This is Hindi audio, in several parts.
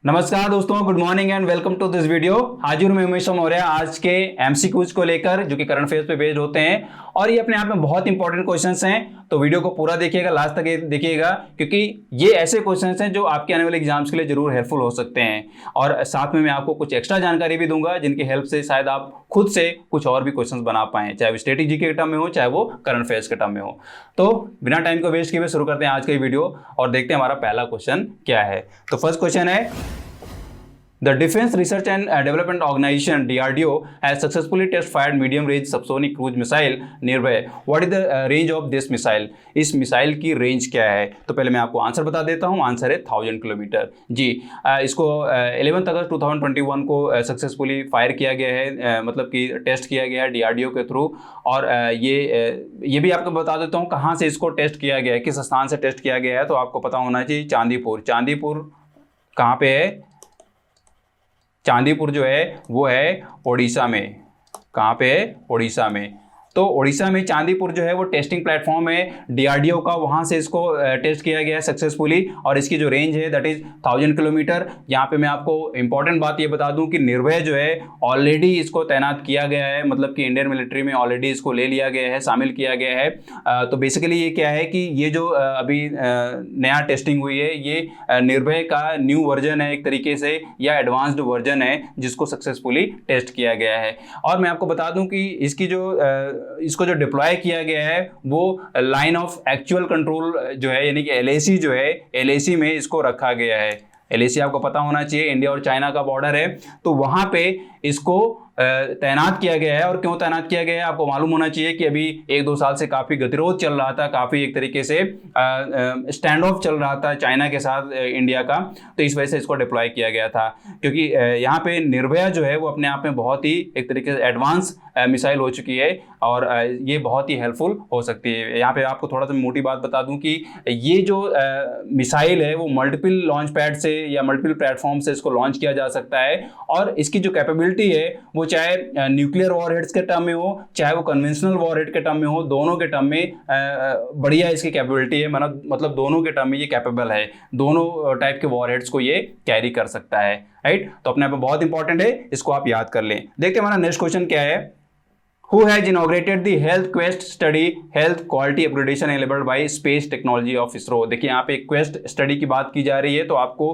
नमस्कार दोस्तों, good morning and welcome to this video. हाजिर मैं उमेश मौर्य आज के एमसीक्यूज को लेकर, जो कि करंट अफेयर्स पे बेस्ड होते हैं और ये अपने आप में बहुत इंपॉर्टेंट क्वेश्चंस हैं। तो वीडियो को पूरा देखिएगा, लास्ट तक देखिएगा, क्योंकि ये ऐसे क्वेश्चंस हैं जो आपके आने वाले एग्जाम्स के लिए जरूर हेल्पफुल हो सकते हैं। और साथ में मैं आपको कुछ एक्स्ट्रा जानकारी भी दूंगा जिनकी हेल्प से शायद आप खुद से कुछ और भी क्वेश्चन बना पाएं, चाहे वो स्ट्रेटेजी के टर्म में हो, चाहे वो करंट अफेयर्स के टर्म में हो। तो बिना टाइम को वेस्ट किए हुए शुरू करते हैं आज का ये वीडियो और देखते हैं हमारा पहला क्वेश्चन क्या है। तो फर्स्ट क्वेश्चन है, The Defense Research and Development Organization (DRDO) has successfully test-fired medium-range subsonic cruise missile Nirbhay. What is the range of this missile? इस मिसाइल की रेंज क्या है? तो पहले मैं आपको आंसर बता देता हूँ। आंसर है 1000 किलोमीटर। जी, इसको 11 अगस्त 2021 को सक्सेसफुली फायर किया गया है, मतलब कि टेस्ट किया गया है DRDO के थ्रू। और ये भी आपको बता देता हूँ कहाँ से इसको टेस्ट किया गया है, किस स्थान से टेस्ट किया गया है। तो आपको पता होना चाहिए, चांदीपुर। चांदीपुर कहाँ पे है? चांदीपुर जो है वो है ओडिशा में। कहाँ पे है? ओडिशा में। तो ओडिशा में चांदीपुर जो है वो टेस्टिंग प्लेटफॉर्म है DRDO का, वहाँ से इसको टेस्ट किया गया है सक्सेसफुली। और इसकी जो रेंज है दैट इज 1000 किलोमीटर। यहाँ पे मैं आपको इंपॉर्टेंट बात ये बता दूं कि निर्भय जो है ऑलरेडी इसको तैनात किया गया है, मतलब कि इंडियन मिलिट्री में ऑलरेडी इसको ले लिया गया है, शामिल किया गया है। तो बेसिकली ये क्या है कि ये जो अभी नया टेस्टिंग हुई है, ये निर्भय का न्यू वर्जन है एक तरीके से, या एडवांस्ड वर्जन है जिसको सक्सेसफुली टेस्ट किया गया है। और मैं आपको बता दूं कि इसको जो डिप्लॉय किया गया है वो लाइन ऑफ एक्चुअल कंट्रोल जो है, यानी कि LAC जो है, LAC में इसको रखा गया है। LAC आपको पता होना चाहिए, इंडिया और चाइना का बॉर्डर है। तो वहां पे इसको तैनात किया गया है। और क्यों तैनात किया गया है आपको मालूम होना चाहिए कि अभी 1-2 साल से काफ़ी गतिरोध चल रहा था, काफ़ी एक तरीके से स्टैंड ऑफ चल रहा था चाइना के साथ इंडिया का। तो इस वजह से इसको डिप्लॉय किया गया था, क्योंकि यहाँ पे निर्भया जो है वो अपने आप में बहुत ही एक तरीके से एडवांस मिसाइल हो चुकी है और ये बहुत ही हेल्पफुल हो सकती है। यहाँ पे आपको थोड़ा सा मोटी बात बता दूं कि ये जो मिसाइल है वो मल्टीपल लॉन्च पैड से या मल्टीपल प्लेटफॉर्म से इसको लॉन्च किया जा सकता है। और इसकी जो कैपेबिलिटी है वो चाहे न्यूक्लियर वॉरहेड्स के टर्म में हो, चाहे वो कन्वेंशनल वॉरहेड के टर्म में हो, दोनों के टर्म में बढ़िया इसकी कैपेबिलिटी है। मतलब दोनों के टर्म में ये कैपेबल है, दोनों टाइप के वॉरहेड्स को ये कैरी कर सकता है। राइट, तो अपने आप में बहुत इंपॉर्टेंट है, इसको आप याद कर लें। देखते हैं हमारा नेक्स्ट क्वेश्चन क्या है। Who has inaugurated the Health Quest study, Health Quality Upgradation enabled by Space Technology of ISRO? देखिए यहाँ पे क्वेस्ट स्टडी की बात की जा रही है, तो आपको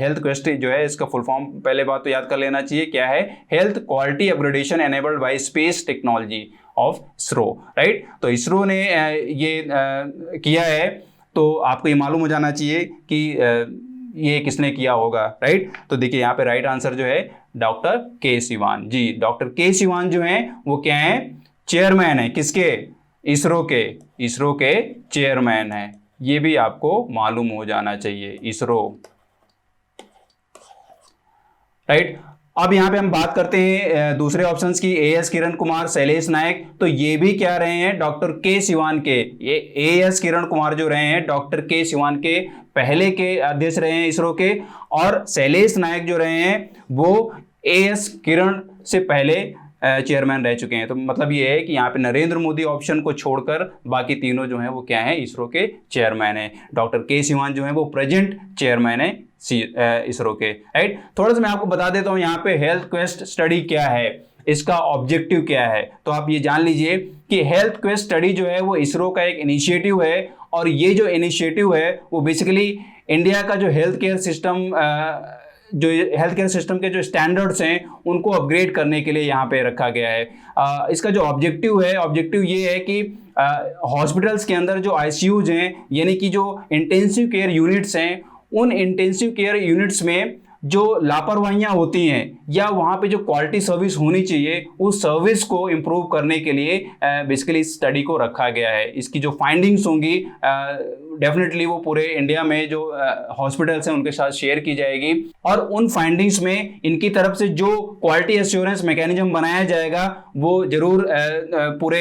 हेल्थ क्वेस्ट जो है इसका फुल फॉर्म पहले बात तो याद कर लेना चाहिए। क्या है? Health quality upgradation enabled bye space technology of ISRO। Right, तो इसरो ने ये किया है, तो आपको ये मालूम हो जाना चाहिए कि ये किसने किया होगा। राइट, तो देखिए यहाँ पे राइट आंसर जो है डॉक्टर के सिवान। जी, डॉक्टर के सिवान जो हैं वो क्या है? चेयरमैन है। किसके? इसरो के। इसरो के चेयरमैन है, ये भी आपको मालूम हो जाना चाहिए, इसरो। राइट, अब यहाँ पे हम बात करते हैं दूसरे ऑप्शंस की, AS किरण कुमार, शैलेश नायक। तो ये भी क्या रहे हैं? डॉक्टर के सिवान के। ये AS किरण कुमार जो रहे हैं डॉक्टर के सिवान के पहले के अध्यक्ष रहे हैं इसरो के, और शैलेश नायक जो रहे हैं वो AS किरण से पहले चेयरमैन रह चुके हैं। तो मतलब ये है कि यहाँ पे नरेंद्र मोदी ऑप्शन को छोड़कर बाकी तीनों जो हैं वो क्या हैं? इसरो के चेयरमैन है। डॉक्टर के सिवान जो है वो प्रेजेंट चेयरमैन है इसरो के। राइट, थोड़ा सा मैं आपको बता देता हूँ यहाँ पे हेल्थ क्वेस्ट स्टडी क्या है, इसका ऑब्जेक्टिव क्या है। तो आप ये जान लीजिए कि हेल्थ क्वेस्ट स्टडी जो है वो इसरो का एक इनिशिएटिव है, और ये जो इनिशिएटिव है वो बेसिकली इंडिया का जो हेल्थ केयर सिस्टम के जो स्टैंडर्ड्स हैं उनको अपग्रेड करने के लिए यहाँ पे रखा गया है। इसका जो ऑब्जेक्टिव ये है कि हॉस्पिटल्स के अंदर जो ICUs हैं, यानी कि जो इंटेंसिव केयर यूनिट्स हैं, उन इंटेंसिव केयर यूनिट्स में जो लापरवाहियां होती हैं या वहाँ पे जो क्वालिटी सर्विस होनी चाहिए, उस सर्विस को इम्प्रूव करने के लिए बेसिकली इस स्टडी को रखा गया है। इसकी जो फाइंडिंग्स होंगी डेफिनेटली वो पूरे इंडिया में जो हॉस्पिटल्स हैं उनके साथ शेयर की जाएगी, और उन फाइंडिंग्स में इनकी तरफ से जो क्वालिटी एश्योरेंस मैकेनिज्म बनाया जाएगा वो जरूर पूरे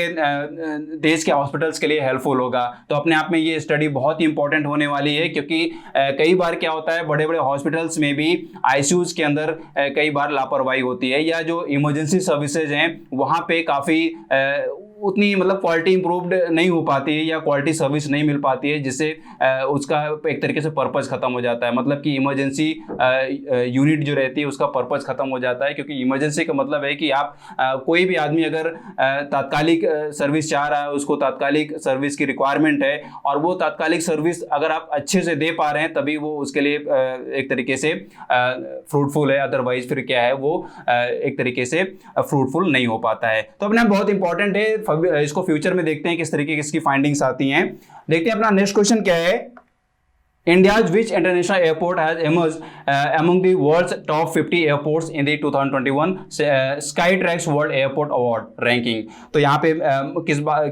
देश के हॉस्पिटल्स के लिए हेल्पफुल होगा। तो अपने आप में ये स्टडी बहुत ही इंपॉर्टेंट होने वाली है, क्योंकि कई बार क्या होता है, बड़े बड़े हॉस्पिटल्स में भी ICUs के अंदर कई बार लापरवाही होती है, या जो इमरजेंसी सर्विसेज हैं वहाँ पे काफ़ी उतनी मतलब क्वालिटी इंप्रूव्ड नहीं हो पाती है या क्वालिटी सर्विस नहीं मिल पाती है, जिससे उसका एक तरीके से पर्पस खत्म हो जाता है। मतलब कि इमरजेंसी यूनिट जो रहती है उसका पर्पस खत्म हो जाता है, क्योंकि इमरजेंसी का मतलब है कि आप कोई भी आदमी अगर तात्कालिक सर्विस चाह रहा है, उसको तात्कालिक सर्विस की रिक्वायरमेंट है, और वो तात्कालिक सर्विस अगर आप अच्छे से दे पा रहे हैं तभी वो उसके लिए एक तरीके से फ्रूटफुल है, अदरवाइज फिर क्या है वो एक तरीके से फ्रूटफुल नहीं हो पाता है। तो अपना बहुत इंपॉर्टेंट है, इसको फ्यूचर में देखते हैं किस तरीके की इसकी फाइंडिंग्स आती हैं। देखते हैं अपना नेक्स्ट क्वेश्चन क्या है। India's which international airport has emerged among the world's top 50 airports in the 2021 Skytrax World Airport Award ranking? तो यहाँ पे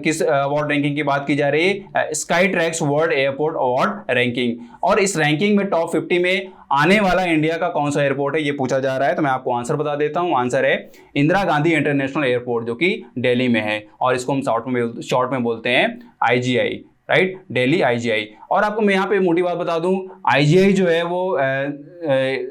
किस अवार्ड रैंकिंग की बात की जा रही है? Skytrax World Airport Award ranking. और इस रैंकिंग में टॉप 50 में आने वाला इंडिया का कौन सा एयरपोर्ट है ये पूछा जा रहा है। तो मैं आपको आंसर बता देता हूँ। आंसर है इंदिरा गांधी इंटरनेशनल एयरपोर्ट, जो कि दिल्ली में है, और इसको हम शॉर्ट में बोलते हैं IGI, राइट, दिल्ली IGI। और आपको मैं यहाँ पे मोटी बात बता दूं, IGI जो है वो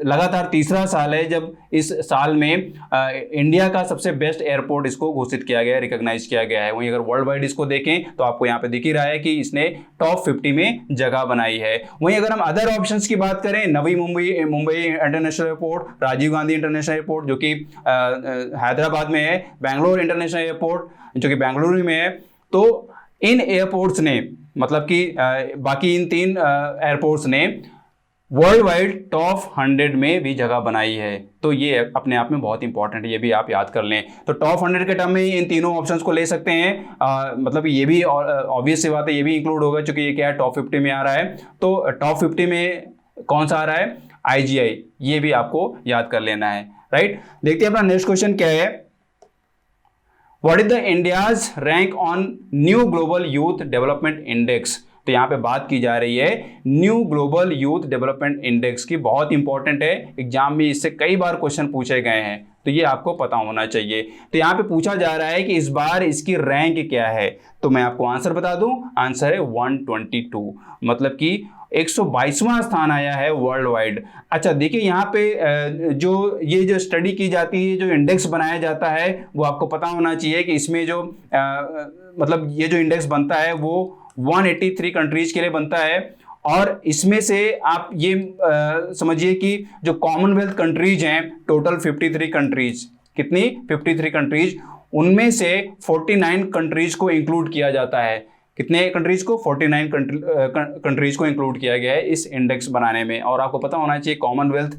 लगातार तीसरा साल है जब इस साल में इंडिया का सबसे बेस्ट एयरपोर्ट इसको घोषित किया गया है, रिकॉग्नाइज किया गया है। वहीं अगर वर्ल्ड वाइड इसको देखें तो आपको यहाँ पे दिख ही रहा है कि इसने टॉप 50 में जगह बनाई है। वहीं अगर हम अदर ऑप्शंस की बात करें, Navi Mumbai international airport, Rajiv Gandhi international airport जो कि हैदराबाद में है, बैंगलोर इंटरनेशनल एयरपोर्ट जो कि बेंगलुरु में है, तो इन एयरपोर्ट्स ने मतलब कि बाकी इन 3 एयरपोर्ट्स ने वर्ल्ड वाइड टॉप 100 में भी जगह बनाई है। तो ये अपने आप में बहुत इंपॉर्टेंट है, ये भी आप याद कर लें। तो टॉप 100 के टर्म में इन तीनों ऑप्शंस को ले सकते हैं। मतलब ये भी ऑब्वियस सी बात है, ये भी इंक्लूड होगा क्योंकि ये क्या है, टॉप 50 में आ रहा है। तो टॉप 50 में कौन सा आ रहा है? IGI। ये भी आपको याद कर लेना है, राइट। देखते हैं अपना नेक्स्ट क्वेश्चन क्या है। What is the India's rank on New Global Youth Development Index? तो यहाँ पे बात की जा रही है new global youth development index की। बहुत इंपॉर्टेंट है, एग्जाम में इससे कई बार क्वेश्चन पूछे गए हैं, तो ये आपको पता होना चाहिए। तो यहाँ पे पूछा जा रहा है कि इस बार इसकी रैंक क्या है। तो मैं आपको आंसर बता दूं, आंसर है 122, मतलब कि 122वां स्थान आया है वर्ल्ड वाइड। अच्छा देखिए, यहाँ पे जो स्टडी की जाती है, जो इंडेक्स बनाया जाता है, वो आपको पता होना चाहिए कि इसमें जो मतलब ये जो इंडेक्स बनता है वो 183 कंट्रीज के लिए बनता है। और इसमें से आप ये समझिए कि जो कॉमनवेल्थ कंट्रीज हैं, टोटल 53 कंट्रीज, कितनी 53 कंट्रीज, उनमें से 49 कंट्रीज को इंक्लूड किया जाता है। कितने कंट्रीज को? 49 कंट्रीज को इंक्लूड किया गया है इस इंडेक्स बनाने में। और आपको पता होना चाहिए कॉमनवेल्थ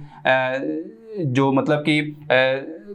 जो मतलब कि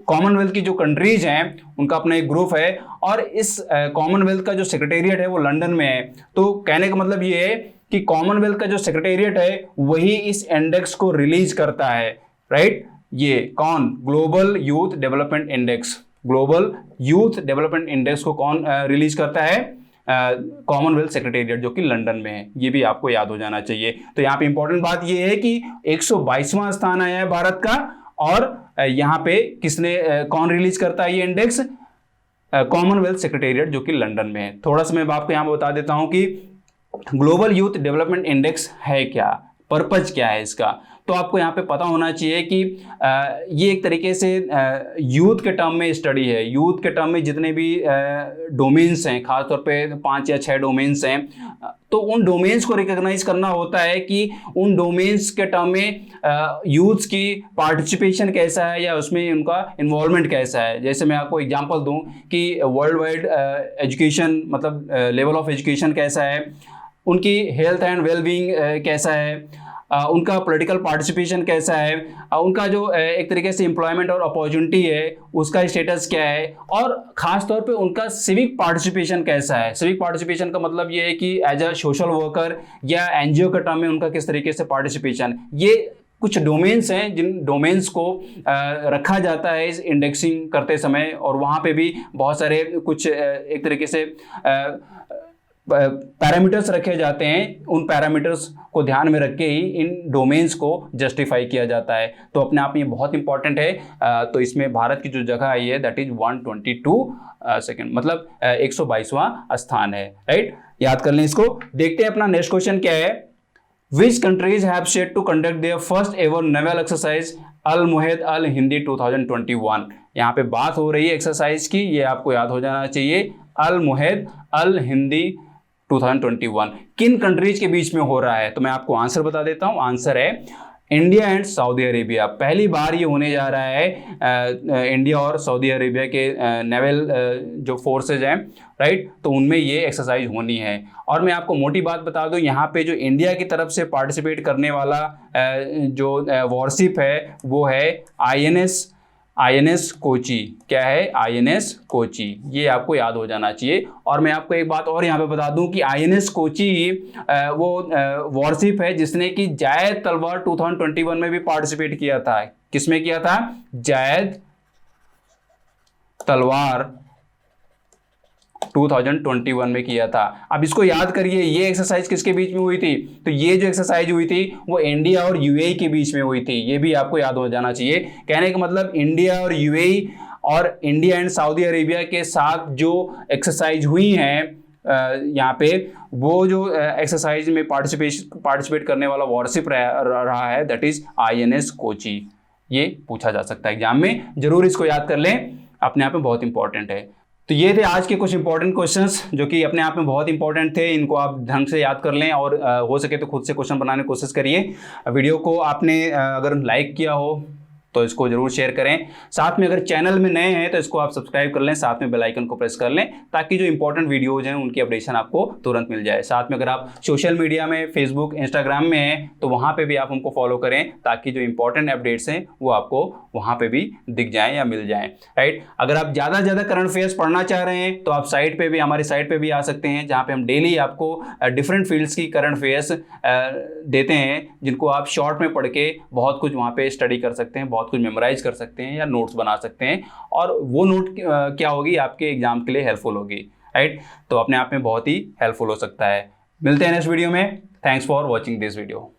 कॉमनवेल्थ की जो कंट्रीज हैं उनका अपना एक ग्रुप है, और इस कॉमनवेल्थ का जो सेक्रेटेरिएट है वो लंदन में है। तो कहने का मतलब ये है कि कॉमनवेल्थ का जो सेक्रेटेरिएट है वही इस इंडेक्स को रिलीज करता है, राइट। ये कौन? Global youth development index. Global youth development index को कौन रिलीज करता है? कॉमनवेल्थ सेक्रेटेरिएट जो कि लंदन में है। ये भी आपको याद हो जाना चाहिए। तो यहाँ पे इंपॉर्टेंट बात ये है कि 122वां स्थान आया है भारत का, और यहाँ पे किसने कौन रिलीज करता है ये इंडेक्स? कॉमनवेल्थ सेक्रेटेरिएट जो कि लंदन में है। थोड़ा सा मैं आपको यहाँ बता देता हूँ कि ग्लोबल यूथ डेवलपमेंट इंडेक्स है क्या, पर्पज क्या है इसका। तो आपको यहाँ पे पता होना चाहिए कि ये एक तरीके से यूथ के टर्म में स्टडी है। यूथ के टर्म में जितने भी डोमेन्स हैं, खासतौर पे 5 या 6 डोमेन्स हैं, तो उन डोमेन्स को रिकॉग्नाइज करना होता है कि उन डोमेन्स के टर्म में यूथ्स की पार्टिसिपेशन कैसा है या उसमें उनका इन्वॉल्वमेंट कैसा है। जैसे मैं आपको एग्जांपल दूं कि वर्ल्ड वाइड एजुकेशन, मतलब लेवल ऑफ एजुकेशन कैसा है, उनकी हेल्थ एंड वेलबींग कैसा है, उनका पॉलिटिकल पार्टिसिपेशन कैसा है, उनका जो एक तरीके से एम्प्लॉयमेंट और अपॉर्चुनिटी है उसका स्टेटस क्या है, और ख़ास तौर पे उनका सिविक पार्टिसिपेशन कैसा है। सिविक पार्टिसिपेशन का मतलब ये है कि एज अ सोशल वर्कर या NGO के टर्म में उनका किस तरीके से पार्टिसिपेशन। ये कुछ डोमेन्स हैं जिन डोमेन्स को रखा जाता है इस इंडेक्सिंग करते समय, और वहाँ पे भी बहुत सारे कुछ एक तरीके से पैरामीटर्स रखे जाते हैं। उन पैरामीटर्स को ध्यान में रख के ही इन डोमेन्स को जस्टिफाई किया जाता है। तो अपने आप में ये बहुत इंपॉर्टेंट है। तो इसमें भारत की जो जगह आई है दैट इज 122 सेकेंड, मतलब 122वां स्थान है, राइट। याद कर लें इसको। देखते हैं अपना नेक्स्ट क्वेश्चन क्या है। Which countries have set to conduct their first ever naval exercise अल मुहित अल हिंदी 2021? यहाँ पे बात हो रही है एक्सरसाइज की, ये आपको याद हो जाना चाहिए। अल मुहित अल हिंदी 2021 किन कंट्रीज के बीच में हो रहा है? तो मैं आपको आंसर बता देता हूं। आंसर है इंडिया एंड सऊदी अरेबिया। पहली बार ये होने जा रहा है इंडिया और सऊदी अरेबिया के नेवल जो फोर्सेज हैं, राइट, तो उनमें ये एक्सरसाइज होनी है। और मैं आपको मोटी बात बता दूं, यहाँ पे जो इंडिया की तरफ से पार्टिसिपेट करने वाला जो वॉरशिप है वो है INS कोची। क्या है? INS कोची, ये आपको याद हो जाना चाहिए। और मैं आपको एक बात और यहाँ पे बता दूं कि INS कोची वो वॉरशिप है जिसने कि जायद तलवार 2021 में भी पार्टिसिपेट किया था। किसमें किया था? जायद तलवार 2021 में किया था। अब इसको याद करिए, ये एक्सरसाइज किसके बीच में हुई थी? तो ये जो एक्सरसाइज हुई थी वो इंडिया और UAE के बीच में हुई थी। ये भी आपको याद हो जाना चाहिए। कहने का मतलब इंडिया और UAE और इंडिया एंड सऊदी अरेबिया के साथ जो एक्सरसाइज हुई हैं यहाँ पे, वो जो एक्सरसाइज में पार्टिसिपेट करने वाला वॉरशिप रहा है, दैट इज INS कोची। ये पूछा जा सकता है एग्जाम में, जरूर इसको याद कर लें, अपने आप में बहुत इंपॉर्टेंट है। तो ये थे आज के कुछ इंपॉर्टेंट क्वेश्चंस जो कि अपने आप में बहुत इंपॉर्टेंट थे। इनको आप ढंग से याद कर लें और हो सके तो खुद से क्वेश्चन बनाने की कोशिश करिए। वीडियो को आपने अगर लाइक किया हो तो इसको जरूर शेयर करें। साथ में अगर चैनल में नए हैं तो इसको आप सब्सक्राइब कर लें, साथ में बेल आइकन को प्रेस कर लें ताकि जो इंपॉर्टेंट वीडियोज हैं उनकी अपडेशन आपको तुरंत मिल जाए। साथ में अगर आप सोशल मीडिया में फेसबुक इंस्टाग्राम में हैं तो वहाँ पे भी आप हमको फॉलो करें ताकि जो इंपॉर्टेंट अपडेट्स हैं वो आपको वहाँ पे भी दिख जाएँ या मिल जाएँ, राइट। अगर आप ज़्यादा से ज़्यादा करंट अफेयर्स पढ़ना चाह रहे हैं तो आप साइट पर भी, हमारी साइट पर भी आ सकते हैं, जहाँ पर हम डेली आपको डिफरेंट फील्ड्स की करंट अफेयर्स देते हैं जिनको आप शॉर्ट में पढ़ के बहुत कुछ वहाँ पर स्टडी कर सकते हैं, बहुत कुछ मेमोराइज कर सकते हैं या नोट्स बना सकते हैं, और वो नोट क्या होगी आपके एग्जाम के लिए हेल्पफुल होगी, राइट। तो अपने आप में बहुत ही हेल्पफुल हो सकता है। मिलते हैं नेक्स्ट वीडियो में। Thanks for watching this video.